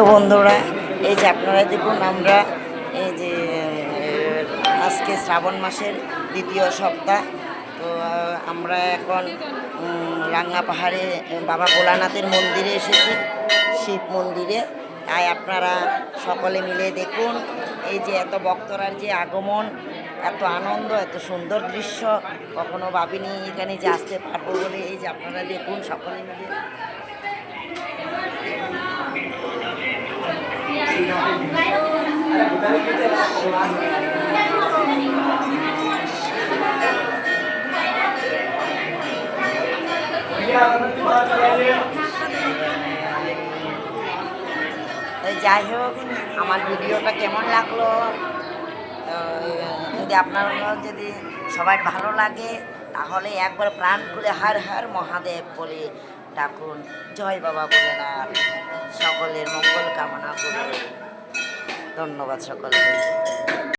বন্ধুরা, এই যে আপনারা দেখুন, আমরা এই যে আজকে শ্রাবণ মাসের দ্বিতীয় সপ্তাহ। তো আমরা এখন রাঙ্গা পাহাড়ে বাবা ভোলানাথের মন্দিরে এসেছি, শিব মন্দিরে। তাই আপনারা সকলে মিলে দেখুন, এই যে এত ভক্তরার যে আগমন, এত আনন্দ, এত সুন্দর দৃশ্য, কখনো ভাবিনি এখানে যে আসতে পারবো বলে। এই যে আপনারা দেখুন সকলে মিলে। যাই হোক, আমার ভিডিওটা কেমন লাগলো, যদি আপনারা যদি সবাই ভালো লাগে, তাহলে একবার প্রাণ খুলে হার হার মহাদেব বলে ডাকুন, জয় বাবা ভোলেনাথ। সকলের মঙ্গল কামনা করুন। ধন্যবাদ সকলকে।